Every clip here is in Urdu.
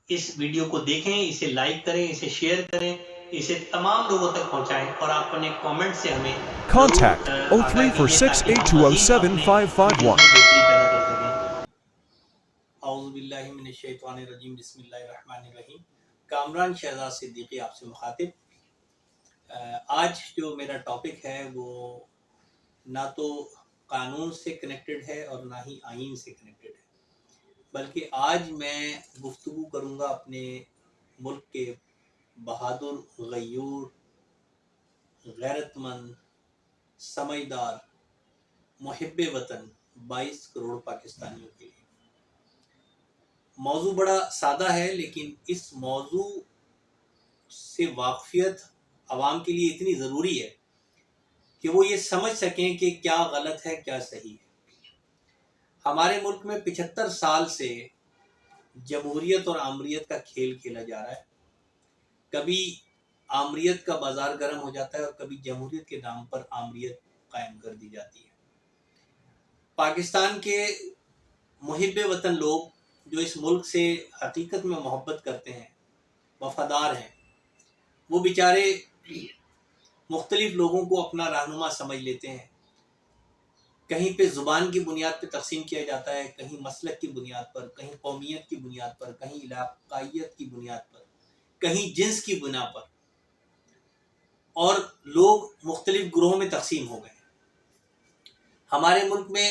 اس ویڈیو کو دیکھیں، اسے لائک کریں، اسے شیئر کریں، اسے تمام لوگوں تک پہنچائیں اور آپ اپنے کامنٹ سے ہمیں Contact آگاہ کیجیے تاکہ ہم مزید اپنے 0346820751. ویڈیوز میں بہتری پیدا کر سکیں۔ اعوذ باللہ من الشیطان الرجیم، بسم اللہ الرحمن الرحیم۔ کامران شہزاد صدیقی آپ سے مخاطب۔ آج جو میرا ٹاپک ہے وہ نہ تو قانون سے کنیکٹڈ ہے اور نہ ہی آئین سے کنیکٹڈ ہے، بلکہ آج میں گفتگو کروں گا اپنے ملک کے بہادر، غیور، غیرت مند، سمجھدار، محب وطن 22 کروڑ پاکستانیوں کے لیے۔ موضوع بڑا سادہ ہے، لیکن اس موضوع سے واقفیت عوام کے لیے اتنی ضروری ہے کہ وہ یہ سمجھ سکیں کہ کیا غلط ہے کیا صحیح ہے۔ ہمارے ملک میں 75 سال سے جمہوریت اور آمریت کا کھیل کھیلا جا رہا ہے۔ کبھی آمریت کا بازار گرم ہو جاتا ہے اور کبھی جمہوریت کے نام پر آمریت قائم کر دی جاتی ہے۔ پاکستان کے محب وطن لوگ جو اس ملک سے حقیقت میں محبت کرتے ہیں، وفادار ہیں، وہ بیچارے مختلف لوگوں کو اپنا رہنما سمجھ لیتے ہیں۔ کہیں پہ زبان کی بنیاد پہ تقسیم کیا جاتا ہے، کہیں مسلک کی بنیاد پر، کہیں قومیت کی بنیاد پر، کہیں علاقائیت کی بنیاد پر، کہیں جنس کی بنا پر، اور لوگ مختلف گروہوں میں تقسیم ہو گئے۔ ہمارے ملک میں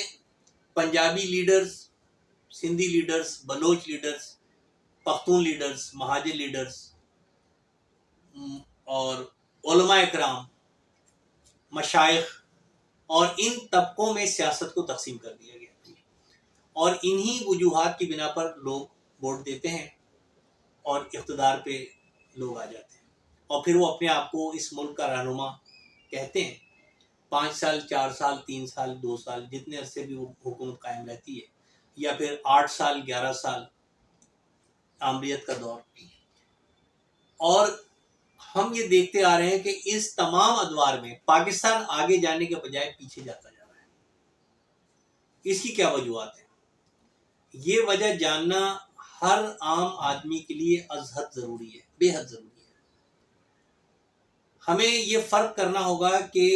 Punjabi leaders, Sindhi leaders, Baloch leaders, Pakhtun leaders, مہاجر لیڈرز اور علماء اکرام، مشائخ، اور ان طبقوں میں سیاست کو تقسیم کر دیا گیا، اور انہی وجوہات کی بنا پر لوگ ووٹ دیتے ہیں اور اقتدار پہ لوگ آ جاتے ہیں، اور پھر وہ اپنے آپ کو اس ملک کا رہنما کہتے ہیں۔ 5 سال، 4 سال، 3 سال، 2 سال، جتنے عرصے بھی وہ حکومت قائم رہتی ہے، یا پھر 8 سال، 11 سال آمریت کا دور۔ اور ہم یہ دیکھتے آ رہے ہیں کہ اس تمام ادوار میں پاکستان آگے جانے کے بجائے پیچھے جاتا جا رہا ہے۔ اس کی کیا وجوہات ہیں؟ یہ وجہ جاننا ہر عام آدمی کے لیے از حد ضروری ہے، بے حد ضروری ہے۔ ہمیں یہ فرق کرنا ہوگا کہ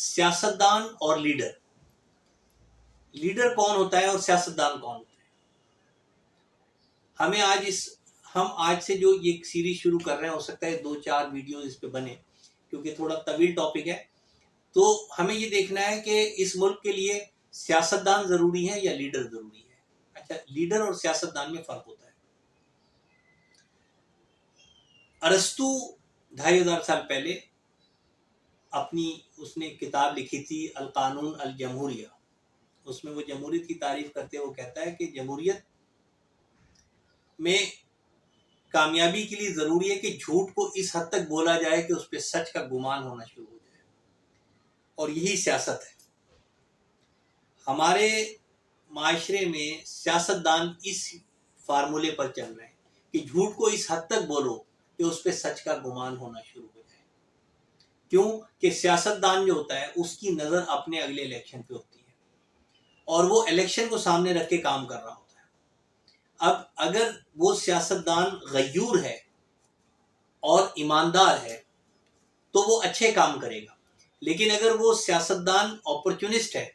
سیاستدان اور لیڈر کون ہوتا ہے اور سیاستدان کون ہوتا ہے۔ ہم آج سے جو یہ سیریز شروع کر رہے ہیں، ہو سکتا ہے 2-4 ویڈیو اس پہ بنے، کیونکہ تھوڑا طویل ٹاپک ہے۔ تو ہمیں یہ دیکھنا ہے کہ اس ملک کے لیے سیاستدان ضروری ہے یا لیڈر ضروری ہے۔ اچھا، لیڈر اور سیاستدان میں فرق ہوتا ہے۔ ارسطو 2500 سال پہلے اس نے کتاب لکھی تھی القانون الجمہوریہ۔ اس میں وہ جمہوریت کی تعریف کرتے وہ کہتا ہے کہ جمہوریت میں کامیابی کے لیے ضروری ہے کہ جھوٹ کو اس حد تک بولا جائے کہ اس پہ سچ کا گمان ہونا شروع ہو جائے، اور یہی سیاست ہے۔ ہمارے معاشرے میں سیاستدان اس فارمولے پر چل رہے ہیں کہ جھوٹ کو اس حد تک بولو کہ اس پہ سچ کا گمان ہونا شروع ہو جائے۔ کیوں کہ سیاستدان جو ہوتا ہے اس کی نظر اپنے اگلے الیکشن پہ ہوتی ہے، اور وہ الیکشن کو سامنے رکھ کے کام کر رہا ہوتا ہے۔ اب اگر وہ سیاستدان غیور ہے اور ایماندار ہے تو وہ اچھے کام کرے گا، لیکن اگر وہ سیاستدان اپرچونسٹ ہے،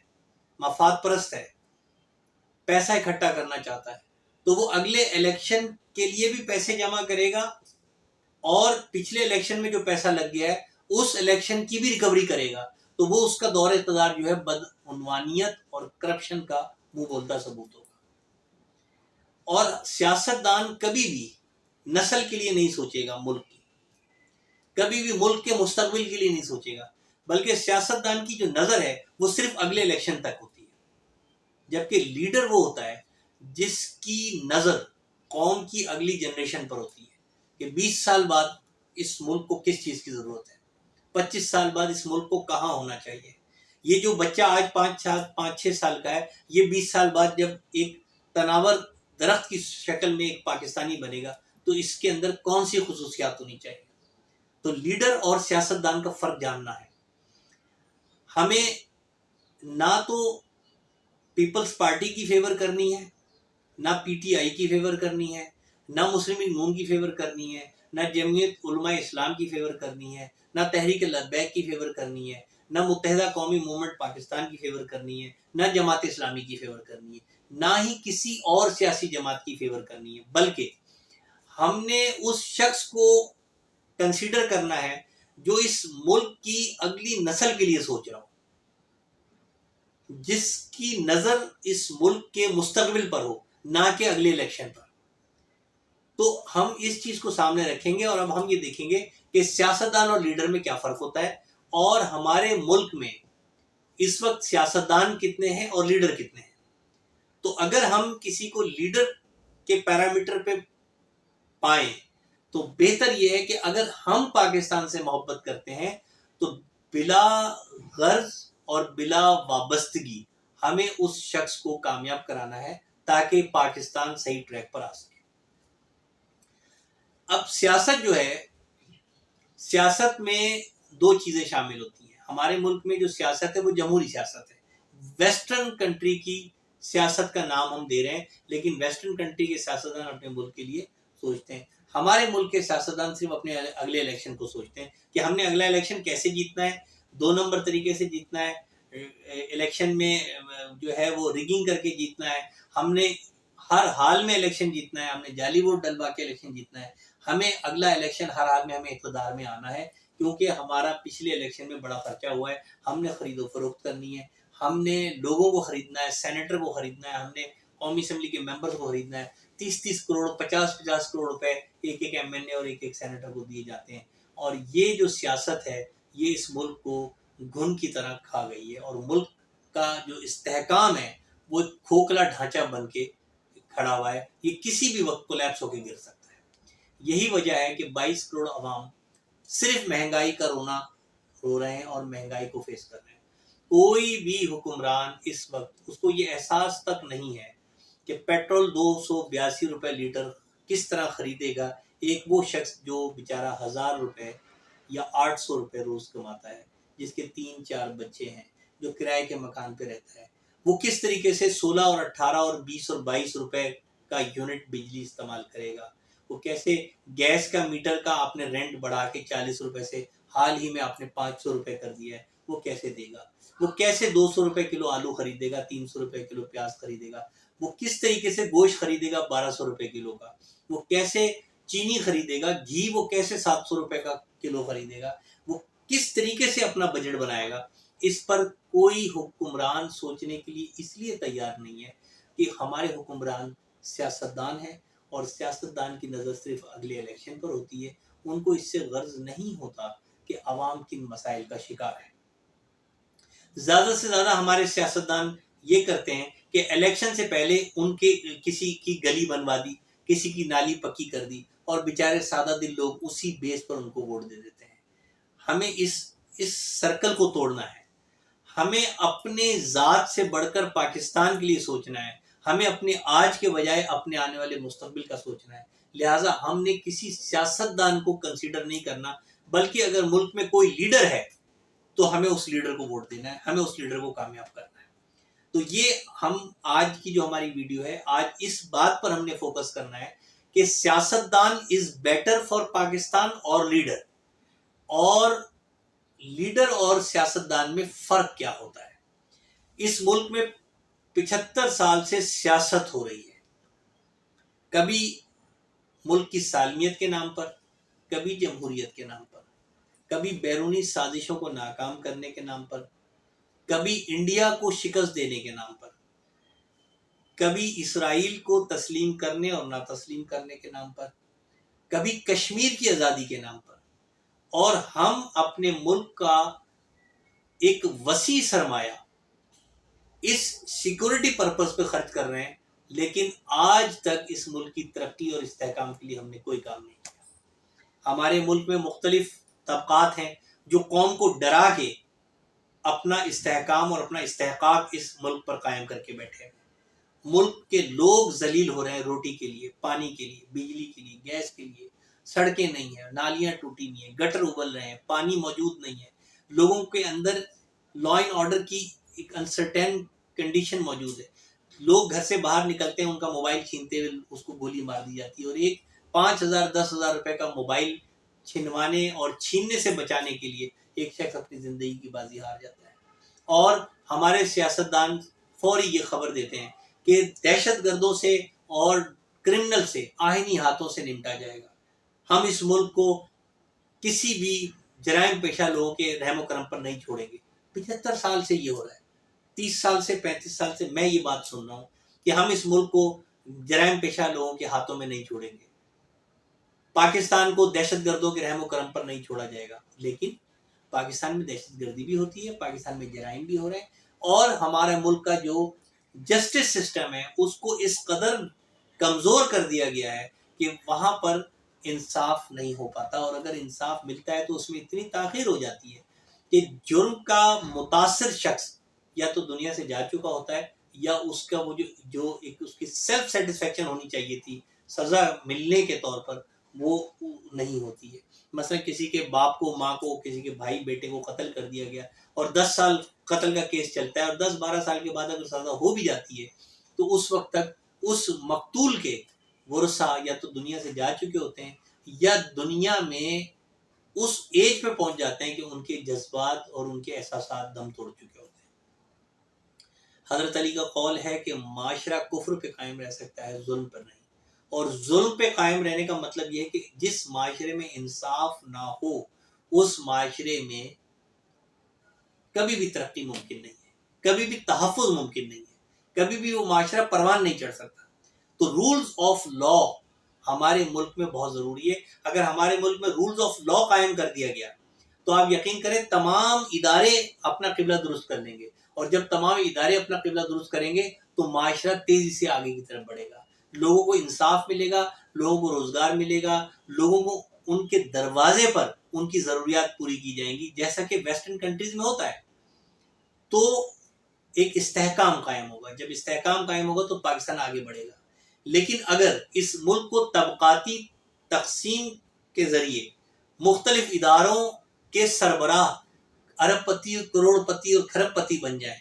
مفاد پرست ہے، پیسہ اکٹھا کرنا چاہتا ہے، تو وہ اگلے الیکشن کے لیے بھی پیسے جمع کرے گا، اور پچھلے الیکشن میں جو پیسہ لگ گیا ہے اس الیکشن کی بھی ریکوری کرے گا، تو وہ اس کا دور اقتدار جو ہے بدعنوانیت اور کرپشن کا منہ بولتا ثبوت ہوگا۔ اور سیاستدان کبھی بھی نسل کے لیے نہیں سوچے گا، ملک کی کبھی بھی ملک کے مستقبل کے لیے نہیں سوچے گا، بلکہ سیاستدان کی جو نظر ہے وہ صرف اگلے الیکشن تک ہوتی ہے، جبکہ لیڈر وہ ہوتا ہے جس کی نظر قوم کی اگلی جنریشن پر ہوتی ہے کہ 20 سال بعد اس ملک کو کس چیز کی ضرورت ہے، 25 سال بعد اس ملک کو کہاں ہونا چاہیے۔ یہ جو بچہ آج 5-6 سال کا ہے، یہ 20 سال بعد جب ایک تناور درخت کی شکل میں ایک پاکستانی بنے گا تو اس کے اندر کون سی خصوصیات ہونی چاہیے۔ تو لیڈر اور سیاستدان کا فرق جاننا ہے۔ ہمیں نہ تو پیپلز پارٹی کی فیور کرنی ہے، نہ پی ٹی آئی کی فیور کرنی ہے، نہ مسلم لیگ نون کی فیور کرنی ہے، نہ جمعیت علماء اسلام کی فیور کرنی ہے، نہ تحریک لبیک کی فیور کرنی ہے، نہ متحدہ قومی موومنٹ پاکستان کی فیور کرنی ہے، نہ جماعت اسلامی کی فیور کرنی ہے، نہ ہی کسی اور سیاسی جماعت کی فیور کرنی ہے، بلکہ ہم نے اس شخص کو کنسیڈر کرنا ہے جو اس ملک کی اگلی نسل کے لیے سوچ رہا ہو، جس کی نظر اس ملک کے مستقبل پر ہو، نہ کہ اگلے الیکشن پر۔ تو ہم اس چیز کو سامنے رکھیں گے اور اب ہم یہ دیکھیں گے کہ سیاستدان اور لیڈر میں کیا فرق ہوتا ہے، اور ہمارے ملک میں اس وقت سیاستدان کتنے ہیں اور لیڈر کتنے ہیں۔ تو اگر ہم کسی کو لیڈر کے پیرامیٹر پہ پائیں تو بہتر یہ ہے کہ اگر ہم پاکستان سے محبت کرتے ہیں تو بلا غرض اور بلا وابستگی ہمیں اس شخص کو کامیاب کرانا ہے تاکہ پاکستان صحیح ٹریک پر آ سکے۔ اب سیاست جو ہے، سیاست میں دو چیزیں شامل ہوتی ہیں۔ ہمارے ملک میں جو سیاست ہے وہ جمہوری سیاست ہے۔ ویسٹرن کنٹری کی سیاست کا نام ہم دے رہے ہیں، لیکن ویسٹرن کنٹری کے سیاستدان اپنے ملک کے لیے سوچتے ہیں۔ ہمارے ملک کے سیاستدان صرف اپنے اگلے الیکشن کو سوچتے ہیں کہ ہم نے اگلا الیکشن کیسے جیتنا ہے، 2 نمبر طریقے سے جیتنا ہے، الیکشن میں جو ہے وہ ریگنگ کر کے جیتنا ہے، ہم نے ہر حال میں الیکشن جیتنا ہے، ہم نے جعلی ووٹ ڈلوا کے الیکشن جیتنا ہے، ہمیں اگلا الیکشن ہر حال میں ہمیں اقتدار میں آنا ہے، کیونکہ ہمارا پچھلے الیکشن میں بڑا خرچہ ہوا ہے، ہم نے خرید و فروخت کرنی ہے، ہم نے لوگوں کو خریدنا ہے، سینیٹر کو خریدنا ہے، ہم نے قومی اسمبلی کے ممبرز کو خریدنا ہے۔ 30 کروڑ 50 کروڑ روپے ایک ایم این اے اور ایک سینیٹر کو دیے جاتے ہیں، اور یہ جو سیاست ہے یہ اس ملک کو گھن کی طرح کھا گئی ہے، اور ملک کا جو استحکام ہے وہ کھوکھلا ڈھانچہ بن کے کھڑا ہوا ہے، یہ کسی بھی وقت کولیپس ہو کے گر سکتا ہے۔ یہی وجہ ہے کہ 22 کروڑ عوام صرف مہنگائی کا رونا رو رہے ہیں اور مہنگائی کو فیس کر رہے ہیں۔ کوئی بھی حکمران اس وقت اس کو یہ احساس تک نہیں ہے کہ پیٹرول 282 روپے لیٹر کس طرح خریدے گا ایک وہ شخص جو بیچارہ 1000 روپے یا 800 روپے روز کماتا ہے، جس کے 3-4 بچے ہیں، جو کرائے کے مکان پہ رہتا ہے، وہ کس طریقے سے 16 اور 18 اور 20 اور 22 روپے کا یونٹ بجلی استعمال کرے گا، وہ کیسے گیس کا میٹر کا آپ نے رینٹ بڑھا کے 40 روپے سے حال ہی میں آپ نے 500 روپے کر دیا ہے، وہ کیسے دے گا، وہ کیسے 200 روپے کلو آلو خریدے گا، 300 روپے کلو پیاز خریدے گا، وہ کس طریقے سے گوشت خریدے گا 1200 روپے کلو کا، وہ کیسے چینی خریدے گا، گھی وہ کیسے 700 روپے کا کلو خریدے گا، وہ کس طریقے سے اپنا بجٹ بنائے گا۔ اس پر کوئی حکمران سوچنے کے لیے اس لیے تیار نہیں ہے کہ ہمارے حکمران سیاستدان ہیں، اور سیاستدان کی نظر صرف اگلے الیکشن پر ہوتی ہے، ان کو اس سے غرض نہیں ہوتا کہ عوام کن مسائل کا شکار ہے۔ زیادہ سے زیادہ ہمارے سیاستدان یہ کرتے ہیں کہ الیکشن سے پہلے ان کے کسی کی گلی بنوا دی، کسی کی نالی پکی کر دی، اور بیچارے سادہ دل لوگ اسی بیس پر ان کو ووٹ دے دیتے ہیں۔ ہمیں اس سرکل کو توڑنا ہے، ہمیں اپنے ذات سے بڑھ کر پاکستان کے لیے سوچنا ہے، ہمیں اپنے آج کے بجائے اپنے آنے والے مستقبل کا سوچنا ہے۔ لہٰذا ہم نے کسی سیاستدان کو کنسیڈر نہیں کرنا، بلکہ اگر ملک میں کوئی لیڈر ہے تو ہمیں اس لیڈر کو ووٹ دینا ہے، ہمیں اس لیڈر کو کامیاب کرنا ہے۔ تو یہ ہم آج کی جو ہماری ویڈیو ہے، آج اس بات پر ہم نے فوکس کرنا ہے کہ سیاستدان از بیٹر فار پاکستان اور لیڈر اور سیاستدان میں فرق کیا ہوتا ہے۔ اس ملک میں 75 سال سے سیاست ہو رہی ہے، کبھی ملک کی سالمیت کے نام پر، کبھی جمہوریت کے نام پر، کبھی بیرونی سازشوں کو ناکام کرنے کے نام پر، کبھی انڈیا کو شکست دینے کے نام پر، کبھی اسرائیل کو تسلیم کرنے اور نہ تسلیم کرنے کے نام پر، کبھی کشمیر کی آزادی کے نام پر، اور ہم اپنے ملک کا ایک وسیع سرمایہ اس سیکورٹی پرپس پہ خرچ کر رہے ہیں، لیکن آج تک اس ملک کی ترقی اور استحکام کے لیے ہم نے کوئی کام نہیں کیا۔ ہمارے ملک میں مختلف طبقات ہیں جو قوم کو ڈرا کے اپنا استحکام اور اپنا استحقاق اس ملک پر قائم کر کے بیٹھے ہیں۔ ملک کے لوگ ذلیل ہو رہے ہیں روٹی کے لیے، پانی کے لیے، بجلی کے لیے، گیس کے لیے، سڑکیں نہیں ہیں، نالیاں ٹوٹی نہیں ہیں، گٹر ابل رہے ہیں، پانی موجود نہیں ہے، لوگوں کے اندر لا اینڈ آرڈر کی ایک انسرٹین کنڈیشن موجود ہے۔ لوگ گھر سے باہر نکلتے ہیں، ان کا موبائل چھینتے ہوئے اس کو گولی مار دی جاتی ہے، اور ایک 5,000 10,000 روپے کا موبائل چھنوانے اور چھیننے سے بچانے کے لیے ایک شخص اپنی زندگی کی بازی ہار جاتا ہے۔ اور ہمارے سیاستدان فوری یہ خبر دیتے ہیں کہ دہشت گردوں سے اور کرمنل سے آئینی ہاتھوں سے نمٹا جائے گا، ہم اس ملک کو کسی بھی جرائم پیشہ لوگوں کے رحم و کرم پر نہیں چھوڑیں گے۔ 75 سال سے یہ ہو رہا ہے، 30 سال سے 35 سال سے میں یہ بات سن رہا ہوں کہ ہم اس ملک کو جرائم پیشہ لوگوں کے ہاتھوں میں نہیں چھوڑیں گے، پاکستان کو دہشت گردوں کے رحم و کرم پر نہیں چھوڑا جائے گا۔ لیکن پاکستان میں دہشت گردی بھی ہوتی ہے، پاکستان میں جرائم بھی ہو رہے ہیں، اور ہمارے ملک کا جو جسٹس سسٹم ہے اس کو اس قدر کمزور کر دیا گیا ہے کہ وہاں پر انصاف نہیں ہو پاتا، اور اگر انصاف ملتا ہے تو اس میں اتنی تاخیر ہو جاتی ہے کہ جرم کا متاثر شخص یا تو دنیا سے جا چکا ہوتا ہے، یا اس کا وہ جو ایک اس کی سیلف سیٹسفیکشن ہونی چاہیے تھی سزا ملنے کے طور پر، وہ نہیں ہوتی ہے۔ مثلا کسی کے باپ کو، ماں کو، کسی کے بھائی بیٹے کو قتل کر دیا گیا، اور 10 سال قتل کا کیس چلتا ہے، اور 10-12 سال کے بعد اگر سزا ہو بھی جاتی ہے تو اس وقت تک اس مقتول کے ورثہ یا تو دنیا سے جا چکے ہوتے ہیں، یا دنیا میں اس ایج پہ پہنچ جاتے ہیں کہ ان کے جذبات اور ان کے احساسات دم توڑ چکے ہوتے ہیں۔ حضرت علی کا قول ہے کہ معاشرہ کفر پہ قائم رہ سکتا ہے، ظلم پر نہیں، اور ظلم پہ قائم رہنے کا مطلب یہ ہے کہ جس معاشرے میں انصاف نہ ہو اس معاشرے میں کبھی بھی ترقی ممکن نہیں ہے، کبھی بھی تحفظ ممکن نہیں ہے، کبھی بھی وہ معاشرہ پروان نہیں چڑھ سکتا۔ تو رولز آف لا ہمارے ملک میں بہت ضروری ہے۔ اگر ہمارے ملک میں رولز آف لا قائم کر دیا گیا تو آپ یقین کریں تمام ادارے اپنا قبلہ درست کر لیں گے، اور جب تمام ادارے اپنا قبلہ درست کریں گے تو معاشرہ تیزی سے آگے کی طرف بڑھے گا، لوگوں کو انصاف ملے گا، لوگوں کو روزگار ملے گا، لوگوں کو ان کے دروازے پر ان کی ضروریات پوری کی جائیں گی، جیسا کہ ویسٹرن کنٹریز میں ہوتا ہے۔ تو ایک استحکام قائم ہوگا، جب استحکام قائم ہوگا تو پاکستان آگے بڑھے گا۔ لیکن اگر اس ملک کو طبقاتی تقسیم کے ذریعے مختلف اداروں کے سربراہ ارب پتی، کروڑ پتی اور کھرب پتی بن جائیں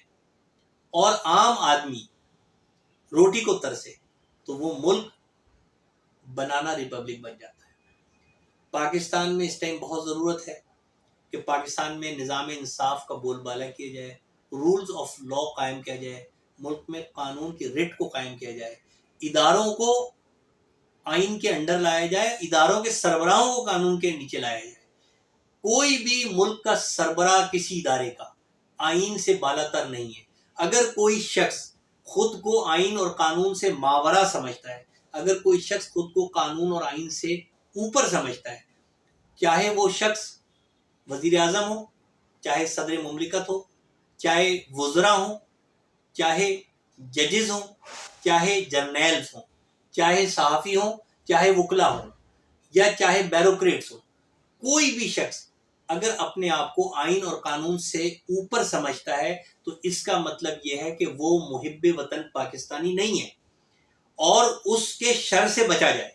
اور عام آدمی روٹی کو ترسے، تو وہ ملک بنانا ریپبلک بن جاتا ہے۔ پاکستان میں اس ٹائم بہت ضرورت ہے کہ پاکستان میں نظام انصاف کا بول بالا کیا جائے، رولز آف لا قائم کیا جائے، ملک میں قانون کی رٹ کو قائم کیا جائے، اداروں کو آئین کے انڈر لایا جائے، اداروں کے سربراہوں کو قانون کے نیچے لایا جائے۔ کوئی بھی ملک کا سربراہ کسی ادارے کا آئین سے بالاتر نہیں ہے۔ اگر کوئی شخص خود کو آئین اور قانون سے ماورا سمجھتا ہے، اگر کوئی شخص خود کو قانون اور آئین سے اوپر سمجھتا ہے، چاہے وہ شخص وزیر اعظم ہو، چاہے صدر مملکت ہو، چاہے وزراء ہوں، چاہے ججز ہوں، چاہے جرنیلز ہوں، چاہے صحافی ہوں، چاہے وکلا ہوں، یا چاہے بیوروکریٹس ہوں، کوئی بھی شخص اگر اپنے آپ کو آئین اور قانون سے اوپر سمجھتا ہے تو اس کا مطلب یہ ہے کہ وہ محب وطن پاکستانی نہیں ہے، اور اس کے شر سے بچا جائے۔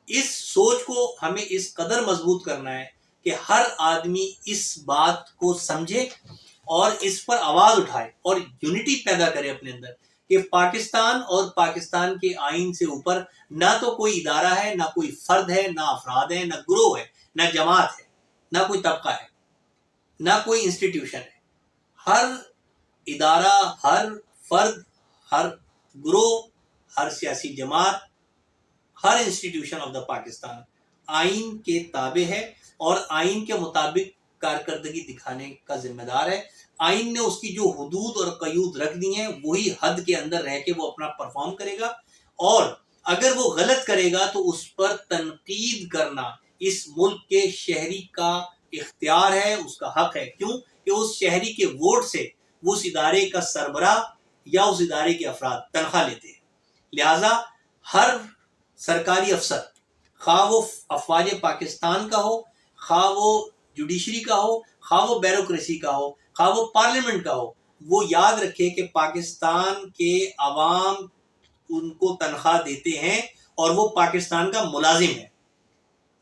اس سوچ کو ہمیں اس قدر مضبوط کرنا ہے کہ ہر آدمی اس بات کو سمجھے اور اس پر آواز اٹھائے اور یونٹی پیدا کرے اپنے اندر کہ پاکستان اور پاکستان کے آئین سے اوپر نہ تو کوئی ادارہ ہے، نہ کوئی فرد ہے، نہ افراد ہے، نہ گروہ ہے، نہ جماعت ہے، نہ کوئی طبقہ ہے، نہ کوئی انسٹیٹیوشن ہے۔ ہر ادارہ، ہر فرد، ہر گروہ، ہر سیاسی جماعت، ہر انسٹیٹیوشن آف دا پاکستان آئین کے تابع ہے اور آئین کے مطابق کارکردگی دکھانے کا ذمہ دار ہے۔ آئین نے اس کی جو حدود اور قیود رکھ دی ہیں وہی حد کے اندر رہ کے وہ اپنا پرفارم کرے گا، اور اگر وہ غلط کرے گا تو اس پر تنقید کرنا اس ملک کے شہری کا اختیار ہے، اس کا حق ہے۔ کیوں کہ اس شہری کے ووٹ سے وہ اس ادارے کا سربراہ یا اس ادارے کے افراد تنخواہ لیتے ہیں۔ لہذا ہر سرکاری افسر، خواہ وہ افواج پاکستان کا ہو، خواہ وہ جوڈیشری کا ہو، خواہ وہ بیوروکریسی کا ہو، خواہ وہ پارلیمنٹ کا ہو، وہ یاد رکھے کہ پاکستان کے عوام ان کو تنخواہ دیتے ہیں اور وہ پاکستان کا ملازم ہے۔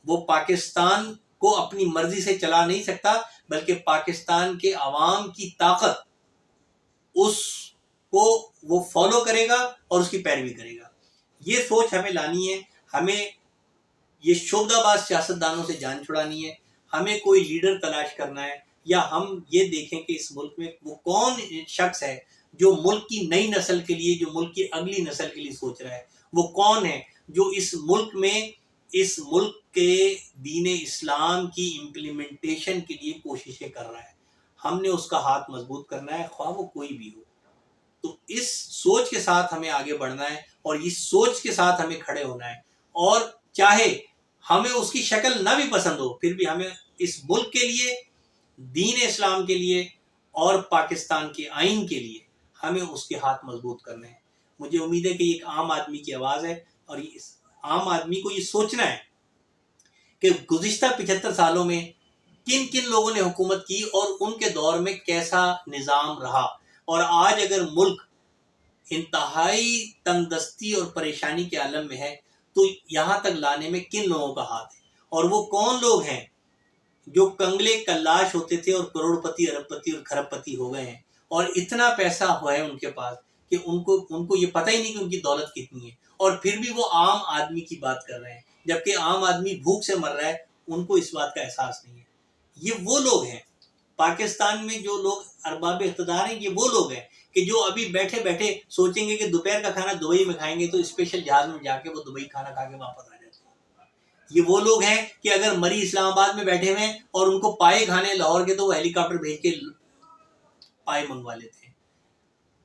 وہ پاکستان کو اپنی مرضی سے چلا نہیں سکتا، بلکہ پاکستان کے عوام کی طاقت اس کو وہ فالو کرے گا اور اس کی پیروی کرے گا. یہ سوچ ہمیں لانی ہے. ہمیں یہ شعبدہ باز سیاستدانوں سے جان چھڑانی ہے. ہمیں کوئی لیڈر تلاش کرنا ہے، یا ہم یہ دیکھیں کہ اس ملک میں وہ کون شخص ہے جو ملک کی نئی نسل کے لیے، جو ملک کی اگلی نسل کے لیے سوچ رہا ہے. وہ کون ہے جو اس ملک کے دین اسلام کی امپلیمنٹیشن کے لیے کوششیں کر رہا ہے. ہم نے اس کا ہاتھ مضبوط کرنا ہے، خواہ وہ کوئی بھی ہو. تو اس سوچ کے ساتھ ہمیں آگے بڑھنا ہے، اور اس سوچ کے ساتھ ہمیں کھڑے ہونا ہے. اور چاہے ہمیں اس کی شکل نہ بھی پسند ہو، پھر بھی ہمیں اس ملک کے لیے، دین اسلام کے لیے اور پاکستان کے آئین کے لیے ہمیں اس کے ہاتھ مضبوط کرنے ہیں. مجھے امید ہے کہ یہ ایک عام آدمی کی آواز ہے، اور اس عام آدمی کو یہ سوچنا ہے کہ گزشتہ 75 سالوں میں کن کن لوگوں نے حکومت کی اور ان کے دور میں کیسا نظام رہا. اور آج اگر ملک انتہائی تنگ دستی اور پریشانی کے عالم میں ہے تو یہاں تک لانے میں کن لوگوں کا ہاتھ ہے، اور وہ کون لوگ ہیں جو کنگلے کلاش ہوتے تھے اور کروڑ پتی، ارب پتی اور کھرب پتی ہو گئے ہیں، اور اتنا پیسہ ہوا ہے ان کے پاس کہ ان کو یہ پتہ ہی نہیں کہ ان کی دولت کتنی ہے، اور پھر بھی وہ عام آدمی کی بات کر رہے ہیں، جبکہ عام آدمی بھوک سے مر رہا ہے. ان کو اس بات کا احساس نہیں ہے. یہ وہ لوگ ہیں پاکستان میں جو لوگ ارباب اقتدار ہیں. یہ وہ لوگ ہیں کہ جو ابھی بیٹھے بیٹھے سوچیں گے کہ دوپہر کا کھانا دبئی میں کھائیں گے تو اسپیشل جہاز میں جا کے وہ دبئی کھانا کھا کے واپس آ جاتے ہیں. یہ وہ لوگ ہیں کہ اگر مری اسلام آباد میں بیٹھے ہوئے اور ان کو پائے کھانے لاہور کے تو وہ ہیلی کاپٹر بھیج کے پائے منگوا لیتے ہیں.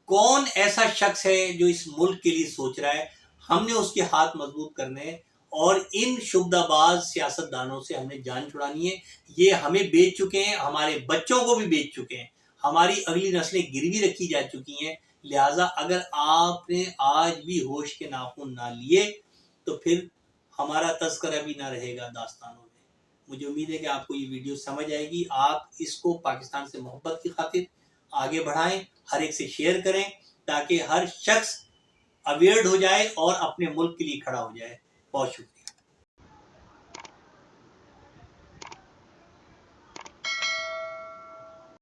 کون ایسا شخص ہے جو اس ملک کے لیے سوچ رہا ہے؟ ہم نے اس کے ہاتھ مضبوط کرنے ہیں، اور ان شعبدہ باز سیاستدانوں سے ہم نے جان چھڑانی ہے. یہ ہمیں بیچ چکے ہیں، ہمارے بچوں کو بھی بیچ چکے ہیں، ہماری اگلی نسلیں گروی رکھی جا چکی ہیں. لہٰذا اگر آپ نے آج بھی ہوش کے ناخن نہ لیے تو پھر ہمارا تذکرہ بھی نہ رہے گا داستانوں میں. مجھے امید ہے کہ آپ کو یہ ویڈیو سمجھ آئے گی. آپ اس کو پاکستان سے محبت کی خاطر آگے بڑھائیں، ہر ایک سے شیئر کریں تاکہ ہر شخص اویئرڈ ہو جائے اور اپنے ملک کے لیے کھڑا ہو جائے. بہت شکریہ.